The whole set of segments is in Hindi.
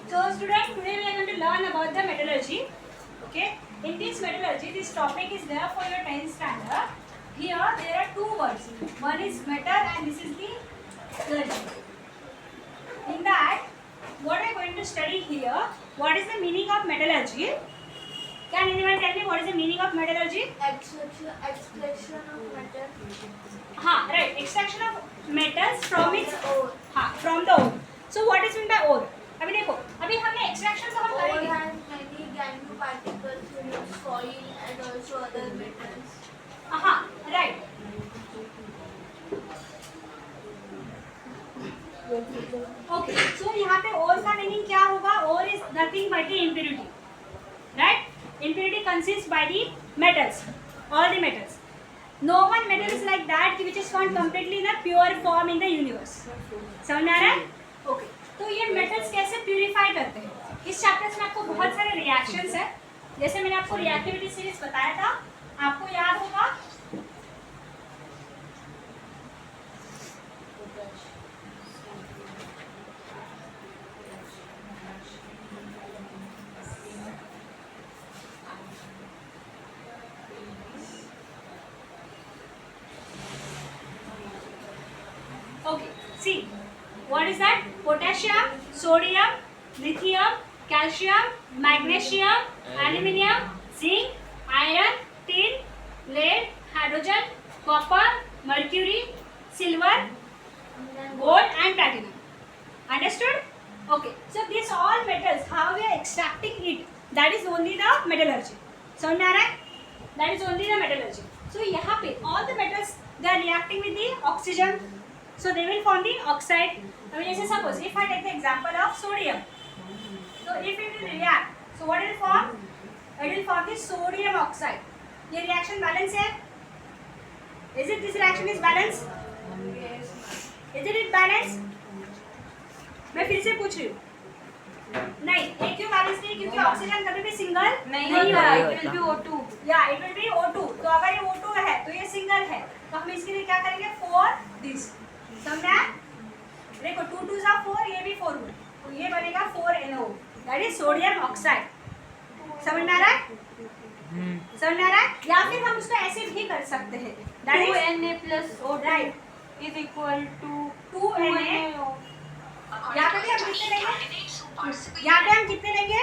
So students, today we are going to learn about the metallurgy. Okay. In this metallurgy, this topic is there for your 10th standard. Here there are two words. One is metal and this is the metallurgy. In that, what we are going to study here, what is the meaning of metallurgy? Can anyone tell me what is the meaning of metallurgy? Extraction of metal. हाँ, right. Extraction of metals from its ore. हाँ, from the ore. So what is meant by ore? अभी देखो, अभी हमने extraction तो हम Ore करेंगे. has many gangue particles in its soil and also other metals. हाँ, right. Okay. So यहाँ पे ore का meaning क्या होगा? Ore is nothing but the impurity. Right? Impurity consists by the metals, all the metals. No one metal is like that which is found completely in a pure form in the universe. समझ में आ रहा है? Okay. तो ये मेटल्स कैसे प्यूरिफाई करते हैं? इस चैप्टर में आपको बहुत सारे रिएक्शंस है. जैसे मैंने आपको रिएक्टिविटी सीरीज बताया था, आपको याद होगा. Okay, see, what is that? Potassium, sodium, lithium, calcium, magnesium, aluminium, zinc, iron, tin, lead, hydrogen, copper, mercury, silver, gold and platinum. Understood? Okay, so these all metals, how we are extracting it, that is only the metallurgy. समझ में आ रहा है? That is only the metallurgy. So यहाँ पे all the metals they are reacting with the oxygen. So they will form the oxide. I mean, suppose if I take the example of sodium. So if it will react, so what will form? It will form the sodium oxide. ये reaction balance है? Is it this reaction is balanced? Yes. Is it balanced? मैं फिर से पूछ रही हूँ. नहीं, ये क्यों बैलेंस नहीं? क्योंकि ऑक्सीजन कभी भी सिंगल नहीं होगा. It will be O2. या it will be O2. तो अगर ये O2 है तो ये सिंगल है, तो हम इसके लिए क्या करेंगे? 4 this. समझा? देखो 2 2 जा 4, ये भी 4 हुआ, तो ये बनेगा 4NO. That is sodium oxide. समझ में आ रहा है? समझ में आ रहा है? या फिर हम उसको ऐसे भी कर सकते हैं. That is 2Na plus O right is equal to 2Na. यहाँ पे भी हम कितने लेंगे? यहाँ पे हम कितने लेंगे?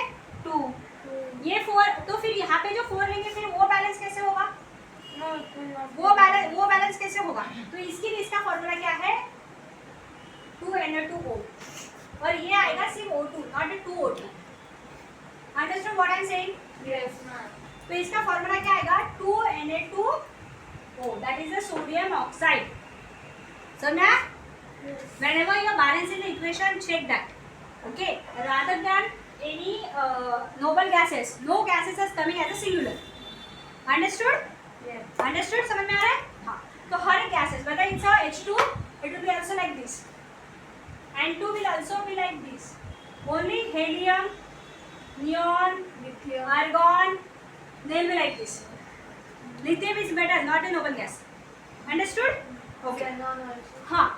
2. ये 4. तो फिर यहाँ पे जो 4 लेंगे फिर वो बैलेंस कैसे होगा? No, it will not. वो बैलेंस कैसे होगा? तो इसके लिए इसका फॉर्मूला क्या है? 2Na2O. और ये आएगा सिर्फ O2, not 2O2. Understand what I am saying? Yes, ma'am. तो इसका फॉर्मूला क्या आएगा? 2Na2O. That is the sodium oxide. समझा? Whenever you are balancing the equation, check that. Okay, rather than any noble gases, no gases are coming as a singular. Understood? Yes. Understood? समझ में आ रहा है? हाँ. तो हर gases, whether it's a H2, it will be also like this. N2 will also be like this. Only helium, neon, Lithium. argon, they will be like this. Lithium is better, not a noble gas. Understood? Okay. Xenon also. हाँ.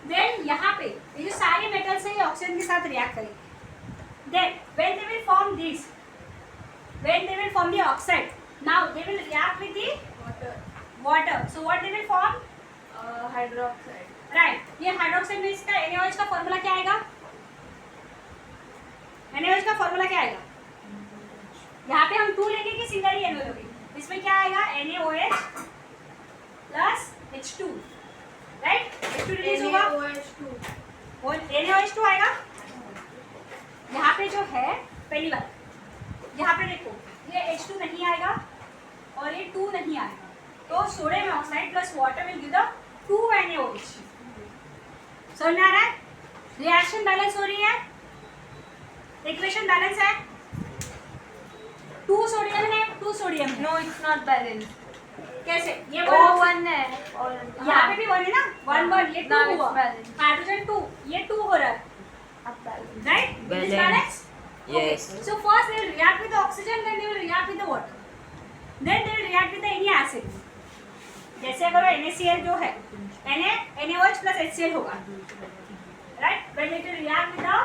Then यहाँ पे ये जो सारे मेटल्स हैं ये ऑक्सीजन के साथ रिएक्ट करेंगे. Then when they will form this, when they will form the oxide, now they will react with the water. So what they will form? Hydroxide. Right. ये हाइड्रोक्साइड में इसका NaOH का फॉर्मूला क्या आएगा? NaOH का फॉर्मूला क्या आएगा? यहाँ पे हम 2 लेंगे कि सिंगल ही NO लोगे? इसमें क्या आएगा? NaOH plus H2. Right? H2 release होगा NaOH2. और NaOH2 आएगा. यहाँ पे जो है पहली बात, यहाँ पे देखो ये H2 नहीं आएगा और ये 2 नहीं आएगा, तो sodium oxide plus water will give the 2NaOH. समझ में आ रहा है? रिएक्शन बैलेंस हो रही है, इक्वेशन बैलेंस है. 2 सोडियम है, 2 सोडियम है. No, it's not balanced. कैसे? ये O1 है और यहाँ पे भी 1 है ना, 1 1, ये 2 Now it's हुआ. balanced. हाइड्रोजन 2, ये 2 हो रहा है. Up balanced. Right? Is this balance? Yes. Okay. So first they will react with the oxygen, then they will react with the water. Then they will react with the any acid. जैसे अगर NaCl जो है, NaOH plus HCl होगा. Right? When it will react with the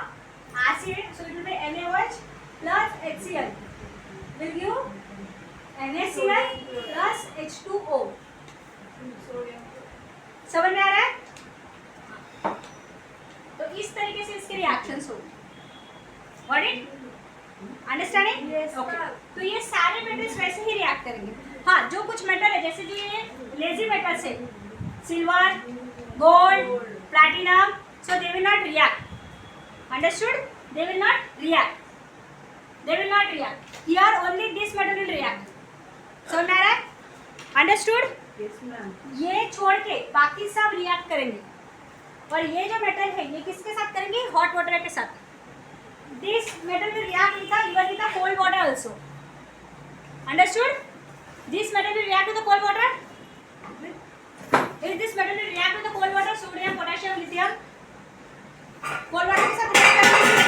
acid, so it will be Got it? Understanding? Yes, Okay. sir. तो ये सारे मेटल्स वैसे ही रिएक्ट करेंगे. हाँ, जो कुछ मेटल है जैसे जो ये लेजी मेटल्स है, silver, gold, platinum, so they will not react. Understood? They will not react. They will not react. Here only this metal will react. So मेरा understood? Yes, ma'am. ये छोड़ के बाकी सब रिएक्ट करेंगे. और ये जो मेटल है ये किसके साथ करेंगे? हॉट वाटर के साथ. This metal will react with the even with the cold water also. Understood? This metal will react with the cold water. Is this metal will react with the cold water, sodium, potassium, lithium? Cold water के साथ react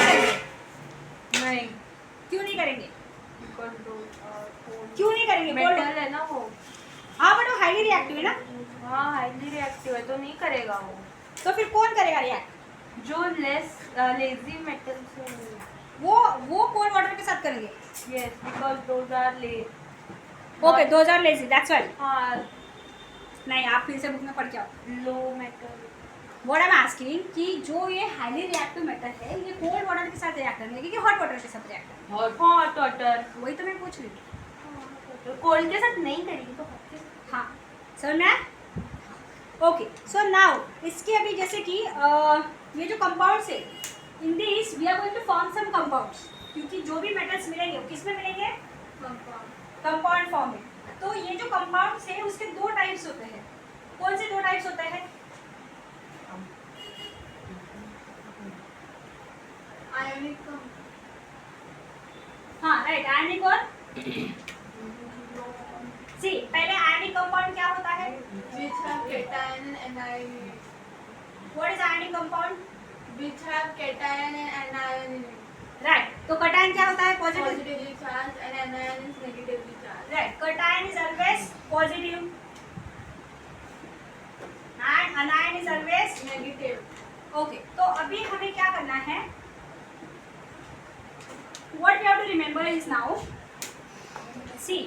करेंगे? नहीं. क्यों नहीं करेंगे? Because क्यों नहीं करेंगे? Cold मेटल है ना वो. हाँ बट वो हाईली रिएक्टिव है ना. हाँ, हाईली रिएक्टिव है तो नहीं करेगा वो. तो फिर कौन करेगा रिएक्ट? जो लेजी मेटल से. वो कोल्ड वाटर के साथ करेंगे. Yes, because those are lazy. Okay, those are lazy, that's why. हाँ, नहीं, आप फिर से बुक में पढ़ के आओ. लो metal. What I am asking कि जो ये हाईली रिएक्टिव मेटल है ये कोल्ड वाटर के साथ रिएक्ट करेंगे कि हॉट वाटर के साथ रिएक्ट करेंगे? Hot water. वही तो मैं पूछ रही हूँ. कोल्ड के साथ नहीं करेगी तो hot के साथ. हाँ, समझना. ओके, सो नाउ इसके अभी जैसे कि ये जो कंपाउंड्स है in this we are going to form some compounds, क्योंकि जो भी मेटल्स मिलेंगे वो किस में मिलेंगे? कंपाउंड फॉर्म में. तो ये जो कंपाउंड्स है उसके दो टाइप्स होते हैं. कौन से दो टाइप्स होते हैं? आयनिक. हाँ राइट, आयनिक और सी. पहले आयनिक कंपाउंड क्या होता है? Which have cation and anion. What is ionic compound? Which have cation and anion in it. Right. तो कटायन क्या होता है? Positive. Positively charged and anion is negatively charged. Right. Cation is always positive and anion is always Negative. Okay. तो अभी हमें क्या करना है? What we have to remember is now see,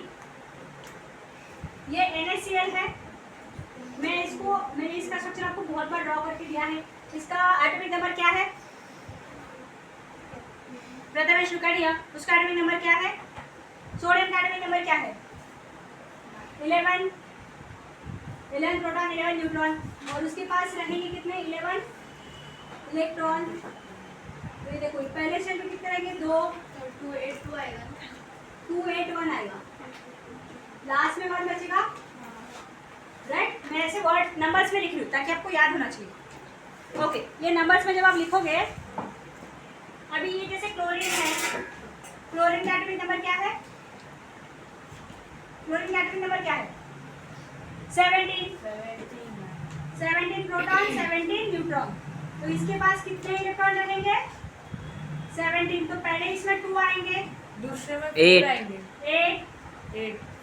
ये NaCl है. मैंने इसका स्ट्रक्चर आपको बहुत बार ड्रॉ करके दिया है. इसका एटॉमिक नंबर क्या है? प्रथमेश लुकाडिया, उसका एटॉमिक नंबर क्या है? सोडियम का एटॉमिक नंबर क्या है? 11 प्रोटॉन 11 न्यूट्रॉन. और उसके पास रहेंगे कितने? 11 इलेक्ट्रॉन. तो ये देखो पहले शेल में कितने रहेंगे? 2. 282 आएगा. 281 आएगा. लास्ट में 1 बचेगा. राइट. मैं ऐसे वर्ड नंबर्स में लिख रही हूँ ताकि आपको याद होना चाहिए. ओके, ये नंबर्स में जब आप लिखोगे, अभी ये जैसे क्लोरीन है, क्लोरीन का एटॉमिक नंबर क्या है? क्लोरीन का एटॉमिक नंबर क्या है? 17 प्रोटॉन 17 न्यूट्रॉन. तो इसके पास कितने इलेक्ट्रॉन रहेंगे? 17. तो पहले इसमें 2 आएंगे, दूसरे में 8 आएंगे. 8,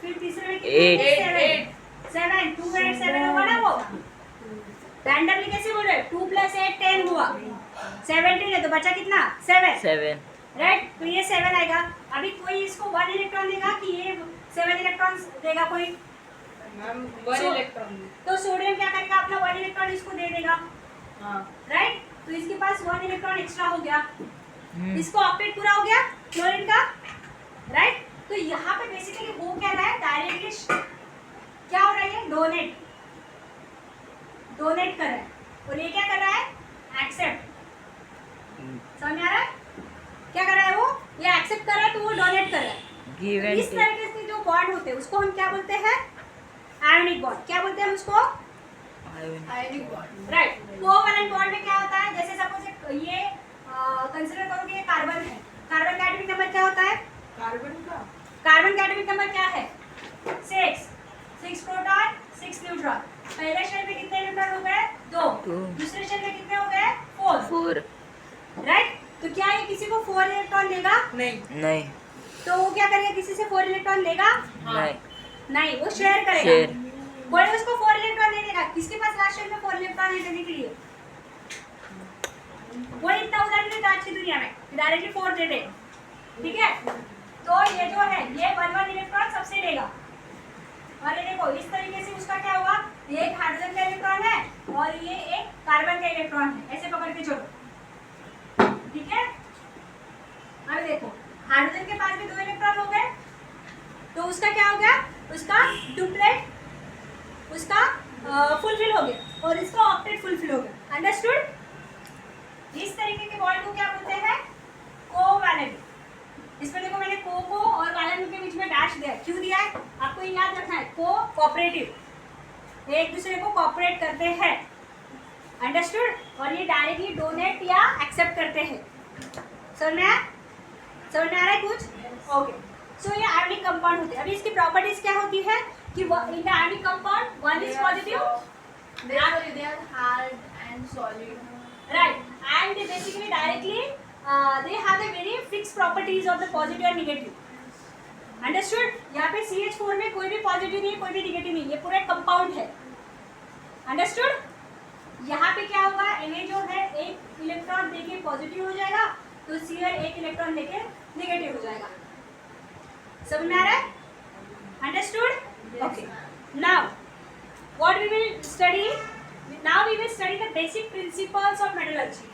फिर तीसरे में कितने? 7. 2 8 7 होगा ना वो. रैंडमली कैसे बोल रहे? 2 + 8 10 हुआ. 17 है तो बचा कितना? 7. राइट. तो ये 7 आएगा. अभी कोई इसको 1 इलेक्ट्रॉन देगा कि ये 7 इलेक्ट्रॉन देगा कोई? Ma'am 1 electron. तो सोडियम क्या करेगा? अपना 1 इलेक्ट्रॉन इसको दे देगा. हाँ. राइट. तो इसके पास 1 इलेक्ट्रॉन एक्स्ट्रा हो गया. इसको ऑक्टेट पूरा हो गया क्लोरीन का. राइट. तो यहाँ पे बेसिकली हो क्या रहा है? डायरेक्टली क्या हो रहा है? डोनेट कर रहा है. और ये क्या कर रहा है? एक्सेप्ट. समझ में आ रहा है? क्या कर रहा है वो? ये एक्सेप्ट कर रहा है तो वो डोनेट कर रहा है. गिव तो एंड इस तरीके से जो बॉन्ड होते हैं उसको हम क्या बोलते हैं? Ionic bond. क्या बोलते हैं हम उसको? Ionic bond. Right. Covalent bond में क्या होता है? जैसे सपोज ये कंसीडर करो कि ये कार्बन है. कार्बन का एटॉमिक नंबर क्या होता है? कार्बन का एटॉमिक नंबर क्या है? 6 प्रोटॉन 6 न्यूट्रॉन. पहले शेल में कितने इलेक्ट्रॉन हो गए? 2. दूसरे शेल में कितने हो गए? 4. राइट. तो क्या ये किसी को 4 इलेक्ट्रॉन देगा? नहीं. तो वो क्या करेगा? किसी से 4 इलेक्ट्रॉन लेगा? नहीं, वो शेयर करेगा. शेयर. कोई उसको 4 इलेक्ट्रॉन नहीं देगा. किसके पास लास्ट शेल में 4 इलेक्ट्रॉन है देने के लिए? कोई इतना उदार नहीं था आज की दुनिया में डायरेक्टली 4 दे दे. ठीक है. तो ये जो है ये 1 इलेक्ट्रॉन सबसे लेगा. और ये देखो इस तरीके से उसका क्या हुआ? ये एक हाइड्रोजन का इलेक्ट्रॉन है और ये एक कार्बन का इलेक्ट्रॉन है. ऐसे पकड़ के चलो. ठीक है. अभी देखो हाइड्रोजन के पास भी 2 इलेक्ट्रॉन हो गए, तो उसका क्या हो गया, उसका डुप्लेट उसका फुलफिल हो गया और इसका ऑक्टेट फुलफिल हो गया। अंडरस्टूड। इस तरीके के बॉन्ड को क्या बोलते हैं, कोवैलेंट। इसमें देखो मैंने को और वैलेंट के बीच में डैश दिया, क्यों दिया है आपको ये याद रखना है, कोऑपरेटिव, एक दूसरे को कोऑपरेट करते हैं। अंडरस्टूड। और ये डायरेक्टली डोनेट या एक्सेप्ट करते हैं। समझ में आ रहा है कुछ? ओके। सो ये आयोनिक कंपाउंड होते हैं। अभी इसकी प्रॉपर्टीज क्या होती है कि in the ionic compound one is positive, they are hard and solid. right, and they basically directly they have a very fixed properties of the positive and negative. Understood? यहाँ पे CH4 में कोई भी पॉजिटिव नहीं है, कोई भी नेगेटिव नहीं, ये पूरा कंपाउंड है। अंडरस्टूड। यहाँ पे क्या होगा, Na जो है एक इलेक्ट्रॉन देके पॉजिटिव हो जाएगा, तो Cl एक इलेक्ट्रॉन देके नेगेटिव हो जाएगा। समझ में आ रहा है? Understood? Okay. Now what we will study, now we will study the basic principles of metallurgy.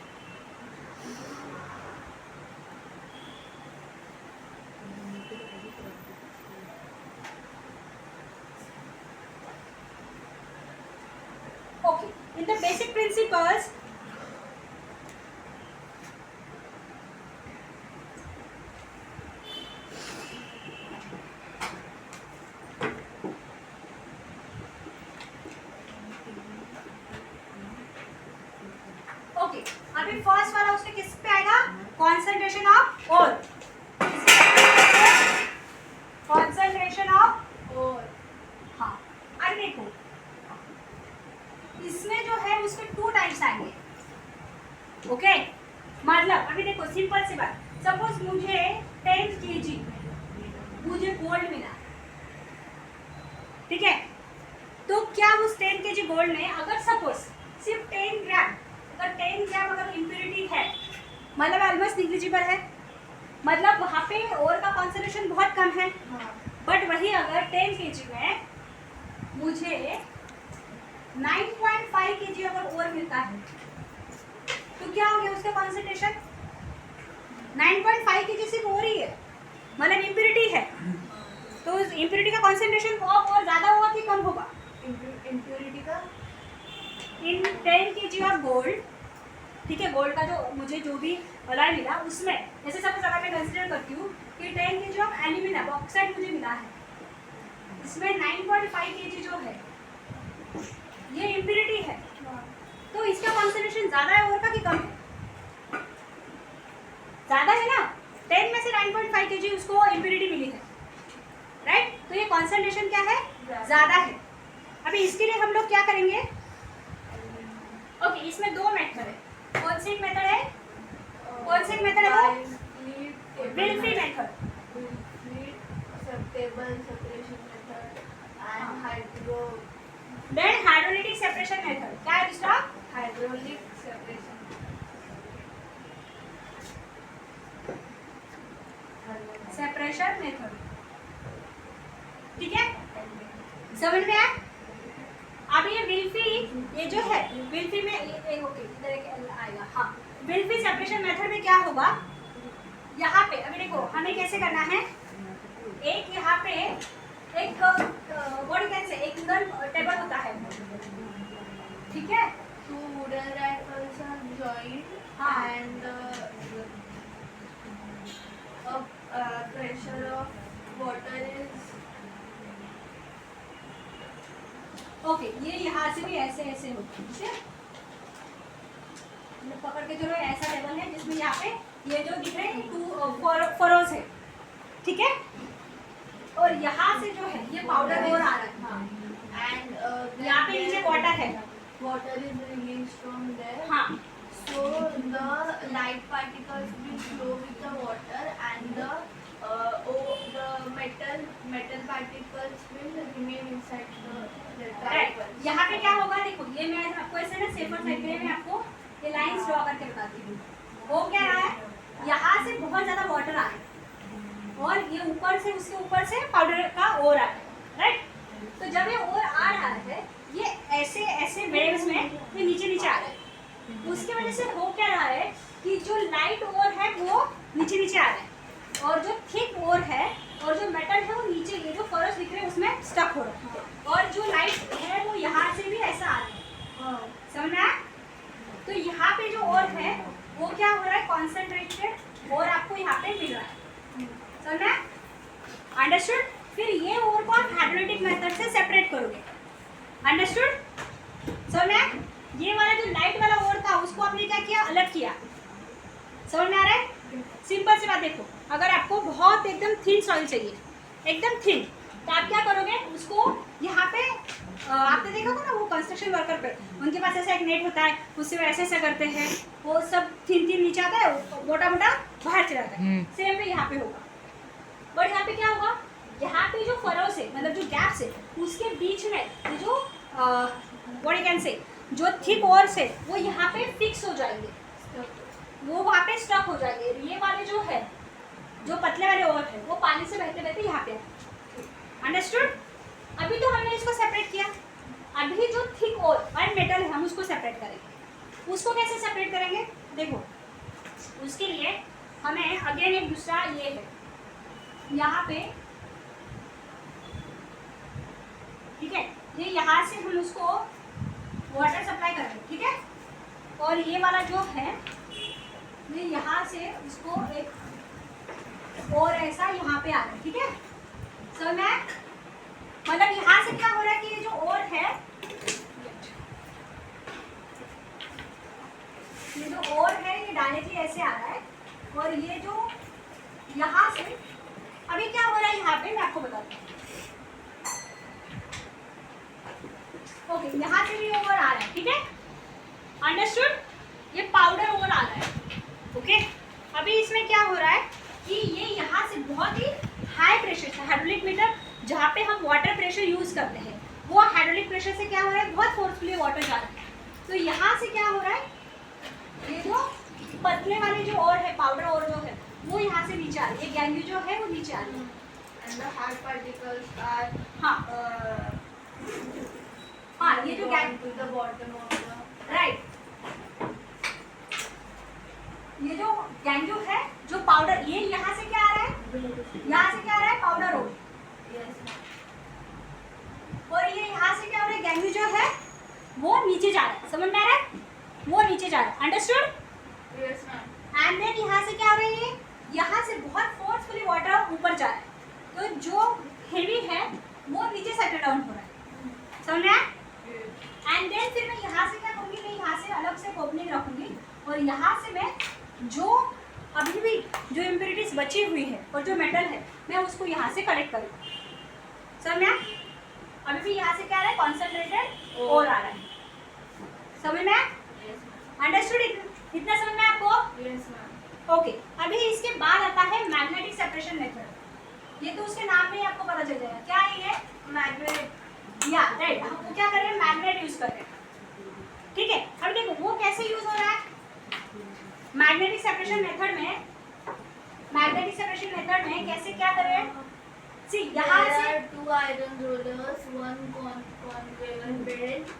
Okay, in the basic principles, okay अभी फर्स्ट वाला उसके किस पे आएगा, concentration of ore, concentration of ore. हाँ अब देखो इसमें जो है उसके 2 टाइप्स आएंगे। ओके मतलब अभी देखो सिंपल सी बात, सपोज मुझे 10 kg मुझे गोल्ड मिला, ठीक है, तो क्या उस 10 kg गोल्ड में अगर सपोज सिर्फ 10 ग्राम अगर इम्प्योरिटी है, मतलब ऑलमोस्ट निग्लिजिबल है, मतलब वहाँ पे ओर का कॉन्सेंट्रेशन बहुत कम है। बट वही अगर 10 kg में मुझे 9.5 kg अगर ओर मिलता है, तो क्या हो गया उसका कॉन्सेंट्रेशन, 9.5 kg सिर्फ ओर ही है, मतलब इम्प्योरिटी है, तो उस इम्प्योरिटी का कॉन्सेंट्रेशन और ज़्यादा होगा कि कम होगा, इम्प्योरिटी का इन 10 kg ऑफ गोल्ड, ठीक है, गोल्ड का जो मुझे जो भी अलॉय मिला उसमें, जैसे सपोज अगर मैं कंसिडर करती हूँ कि 10 kg ऑफ एल्यूमिनियम ऑक्साइड मुझे मिला है, इसमें 9.5 kg जो है ये इम्प्योरिटी है, तो इसका कॉन्सेंट्रेशन ज़्यादा है और का कि कम है, ज़्यादा है ना, 10 में से 9.5 kg उसको इम्प्योरिटी मिली है, राइट, तो ये कॉन्सेंट्रेशन क्या है, ज़्यादा है। अभी इसके लिए हम लोग क्या करेंगे, ओके इसमें 2 मेथड है, कौन सी मेथड है, कौन सी मेथड है वो, विल्फी method, table separation method and hydrolytic separation method. क्या है दूसरा, हाइड्रोलिक सेपरेशन, सेपरेशन मेथड, ठीक है, समझ में आया। अब ये विल्फी, ये जो है विल्फी में ओके इधर एक आएगा, हाँ विल्फी सेपरेशन मेथड में क्या होगा, यहाँ पे अभी देखो हमें कैसे करना है, एक यहाँ पे एक व्हाट कैन से एक वुडन टेबल होता है, ठीक है, 2 wooden rifles are joined हाँ। and pressure of water is okay ये यहाँ से भी ऐसे ऐसे होता है, ठीक है, पकड़ के चलो, ऐसा टेबल है जिसमें यहाँ पे ये जो दिख रहे हैं 2 फरोज है, ठीक है, और यहाँ से जो है ये पाउडर और आ रहा है, हाँ, and यहाँ पे नीचे वाटर है, water is released from there. हाँ, So the light particles will flow with the water and the metal particles will remain inside the right. rifles. यहाँ पे क्या होगा देखो, ये मैं आपको ऐसे ना सेफर साइड के लिए मैं आपको ये लाइंस ड्रॉ करके बताती हूँ, वो क्या रहा है, यहाँ से बहुत ज़्यादा वाटर आ रहा है और ये ऊपर से उसके ऊपर से पाउडर का ओर आ रहा है, राइट, तो जब ये ओर आ रहा है ये ऐसे ऐसे वेव्स में ये नीचे नीचे आ रहा है, उसकी वजह से हो क्या रहा है कि जो लाइट ओर है वो नीचे नीचे आ रहा है, और जो थिक ओर है और जो मेटल है वो नीचे, ये जो फरस दिख रहे हैं उसमें स्टक हो रहा है, और जो लाइट है वो यहाँ से भी ऐसा आ रहा है, समझ में आया? तो यहाँ पे जो ओर है वो क्या हो रहा है, कॉन्सेंट्रेटेड और आपको यहाँ पे मिल रहा है, समझ में? अंडरस्टूड? फिर ये ओर को आप हाइड्रोलिटिक मेथड से सेपरेट करोगे, अंडरस्टूड? समझ में? ये वाला जो लाइट वाला ओर था उसको आपने क्या किया, अलग किया, समझ में आ रहा है? सिंपल सी बात देखो, अगर आपको बहुत एकदम थिन सॉइल चाहिए, एकदम थिन, तो आप क्या करोगे, उसको यहाँ पे आपने देखा होगा ना वो कंस्ट्रक्शन वर्कर पे, उनके पास ऐसा एक नेट होता है, उससे वो ऐसे ऐसा करते हैं, वो सब थिन थिन नीचे आता है, मोटा मोटा बाहर चला जाता है। सेम वे यहाँ पे होगा, बट यहाँ पे क्या होगा, यहाँ पे जो फरोस है, मतलब जो गैप्स है, उसके बीच में ये जो व्हाट यू कैन से जो थिक ओर्स है वो यहाँ पे फिक्स हो जाएंगे, वो वहाँ पे स्टक हो जाएंगे। ये वाले जो है, जो पतले वाले ओर है, वो पानी से बहते बहते यहाँ पे आए, अंडरस्टूड? अभी तो हमने इसको सेपरेट किया, अभी जो थिक ओर और मेटल है हम उसको सेपरेट करेंगे। उसको कैसे सेपरेट करेंगे, देखो उसके लिए हमें अगेन एक दूसरा ये है, यहाँ पे ठीक है, ये यहाँ से हम उसको वाटर सप्लाई करेंगे, ठीक है, और ये वाला जो है ये यहाँ से उसको एक और ऐसा यहाँ पे आ रहा है, ठीक है, सो मैं मतलब यहाँ से क्या हो रहा है कि ये जो और है, ये जो और है ये डायरेक्टली ऐसे आ रहा है, और ये जो यहाँ से अभी क्या हो रहा है यहाँ पे मैं आपको बताती हूँ। ओके, यहाँ से भी ओवर आ रहा है, ठीक है, अंडरस्टूड? ये पाउडर ओवर आ रहा है, ओके। अभी इसमें क्या हो रहा है कि ये यहाँ से बहुत ही हाई प्रेशर से, हाइड्रोलिक मीटर जहाँ पे हम वाटर प्रेशर यूज करते हैं, वो हाइड्रोलिक प्रेशर से क्या हो रहा है, बहुत फोर्सफुली वाटर जा रहा है, तो यहाँ से क्या हो रहा है, ये जो पतले वाले जो और है, पाउडर और जो है, वो यहाँ से नीचे आ रही है, ये गैंग्यू जो है वो नीचे आ रही है, And the hard particles are हाँ हाँ, ये जो going to the bottom of the right, ये जो गैंग्यू है, जो पाउडर, ये यहाँ से क्या आ रहा है, यहाँ से क्या आ रहा है, पाउडर हो, yes और ये यहाँ से क्या हो रहा है, गैंग्यू जो है वो नीचे जा रहा है, समझ में आ रहा है, वो नीचे जा रहा है, understood? yes ma'am and then यहाँ से क्या हो रही है, यहाँ से बहुत फोर्सफुली वाटर ऊपर जा रहा है, तो जो हेवी है वो नीचे सेटल डाउन हो रहा है, समझ में आया? एंड देन फिर मैं यहाँ से क्या करूँगी, मैं यहाँ से अलग से ओपनिंग रखूँगी, और यहाँ से मैं जो अभी भी जो इम्प्योरिटीज बची हुई है और जो मेटल है मैं उसको यहाँ से कलेक्ट करूँगी, समझ में आया? अभी भी यहाँ से क्या आ रहा है, कॉन्सेंट्रेटेड और आ रहा है, समझ में आया? अंडरस्टूड? इतना समझ में आपको? yes ma'am ओके, अभी इसके बाद आता है मैग्नेटिक सेपरेशन मेथड। ये तो उसके नाम में ही आपको पता चल जाएगा, क्या है ये, मैग्नेट, या राइट, हम वो क्या कर रहे हैं, मैग्नेट यूज कर रहे हैं, ठीक है। अब देखो वो कैसे यूज हो रहा है मैग्नेटिक सेपरेशन मेथड में, मैग्नेटिक सेपरेशन मेथड में कैसे क्या कर रहे हैं, सी यहाँ there से are two iron rollers one concave and belt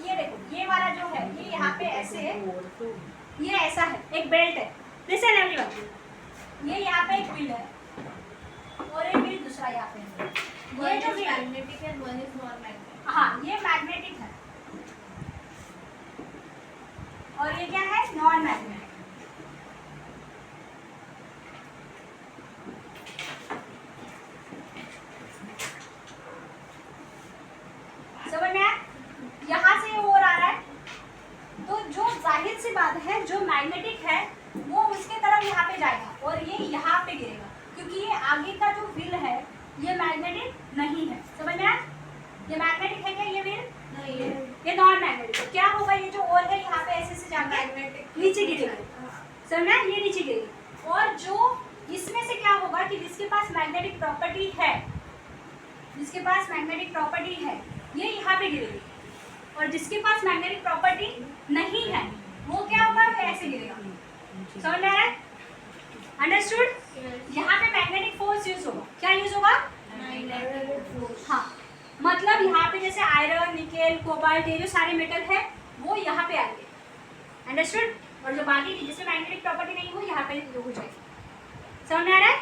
ये देखो, ये वाला जो है ये यहाँ पे ऐसे है, ये ऐसा है, एक बेल्ट है, लिसन एवरीवन, ये यहाँ पे एक व्हील है और एक व्हील दूसरा यहाँ पे है, ये one जो is व्हील है, magnetic and one is non magnetic हाँ ये मैग्नेटिक है और ये क्या है, नॉन मैग्नेटिक। समझ में आया? यहाँ से और आ रहा है, तो जो जाहिर सी बात है जो मैग्नेटिक है वो उसके तरफ यहाँ पे जाएगा और ये यहाँ पे गिरेगा, क्योंकि ये आगे का जो व्हील है ये मैग्नेटिक नहीं है, समझ में आया? ये मैग्नेटिक है क्या, ये व्हील नहीं है ये नॉन मैग्नेटिक है, क्या होगा, ये जो और है यहाँ पे ऐसे से जाकर मैग्नेटिक नीचे गिरेगा, समझ में आया? ये नीचे गिरेगी, और जो इसमें से क्या होगा कि जिसके पास मैग्नेटिक प्रॉपर्टी है, जिसके पास मैग्नेटिक प्रॉपर्टी है ये यहाँ पे गिरेगी, और जिसके पास मैग्नेटिक प्रॉपर्टी नहीं है वो क्या होगा, वो ऐसे गिरेगा, समझ में आ रहा है? अंडरस्टूड? यहाँ पे मैग्नेटिक फोर्स यूज होगा, क्या यूज होगा, magnetic force हाँ, मतलब यहाँ पे जैसे आयरन, निकेल, कोबाल्ट, ये जो सारे मेटल है वो यहाँ पे आएंगे, अंडरस्टूड? और जो बाकी जिसमें मैग्नेटिक प्रॉपर्टी नहीं हो यहाँ पे हो जाएगी, समझ में आ रहा है?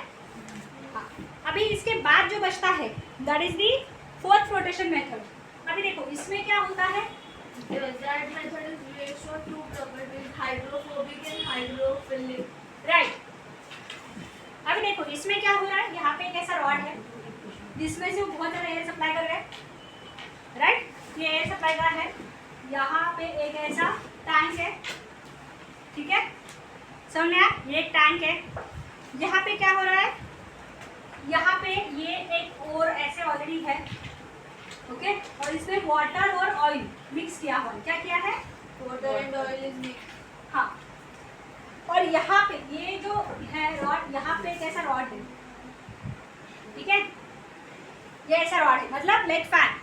हाँ। अभी इसके बाद जो बचता है that is the fourth flotation method. अभी देखो इसमें क्या होता है, That method is based on two properties, hydrophobic and hydrophilic. Right. अभी देखो इसमें क्या हो रहा है, यहाँ पे एक ऐसा रॉड है जिसमें से वो बहुत ज़्यादा एयर सप्लाई कर रहा है, राइट? ये एयर सप्लाई का है, यहाँ पे एक ऐसा टैंक है, ठीक है, समझ में आया? ये एक टैंक है, यहाँ पे क्या हो रहा है, यहाँ पे ये एक और ऐसे ऑलरेडी है, ओके, और इसमें वाटर और ऑयल मिक्स किया हुआ है। क्या किया है? Water and oil is mixed. हाँ, और यहाँ पे ये जो है रॉड, यहाँ पे एक ऐसा रॉड है, ठीक है, ये ऐसा रॉड है, मतलब लेग फैन,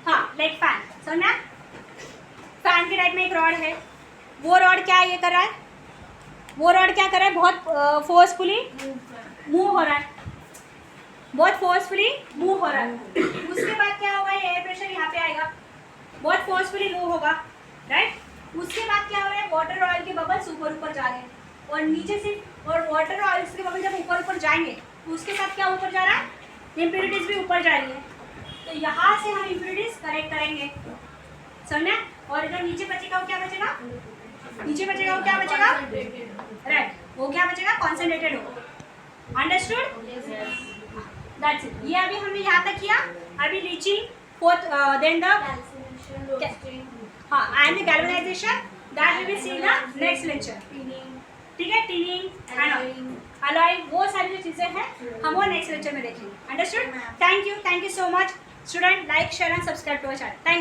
हाँ लेग फैन, समझना? फैन के टाइप में एक रॉड है, वो रॉड क्या ये कर रहा है, वो रॉड क्या कर रहा है, बहुत फोर्सफुली मूव हो रहा है, बहुत फोर्सफुली मूव हो रहा है। उसके बाद क्या होगा, ये एयर प्रेशर यहाँ पे आएगा, बहुत फोर्सफुली मूव होगा, राइट? उसके बाद क्या हो रहा है, वाटर और ऑयल के बबल्स ऊपर ऊपर जा रहे हैं, और नीचे से, और वाटर और ऑयल के बबल जब ऊपर ऊपर जाएंगे तो उसके साथ क्या ऊपर जा रहा है, इम्प्योरिटीज भी ऊपर जा रही है, तो यहाँ से हम इम्प्योरिटीज करेक्ट करेंगे, समझना? और इधर नीचे बचेगा वो क्या बचेगा, नीचे बचेगा वो क्या बचेगा, राइट, वो क्या बचेगा, कॉन्सेंट्रेटेड होगा। अंडरस्टूड? That's it. ये अभी हमने यहाँ तक किया। अभी leaching fourth, then the Calcination, roasting, हाँ and the galvanization, that we will see in the next lecture, pinning, ठीक है? Tinning and alloying. अलॉय, वो सारी जो चीज़ें हैं हम वो नेक्स्ट लेक्चर में देखेंगे। Understood? Thank you so much student. Like share and subscribe to our channel. Thank you.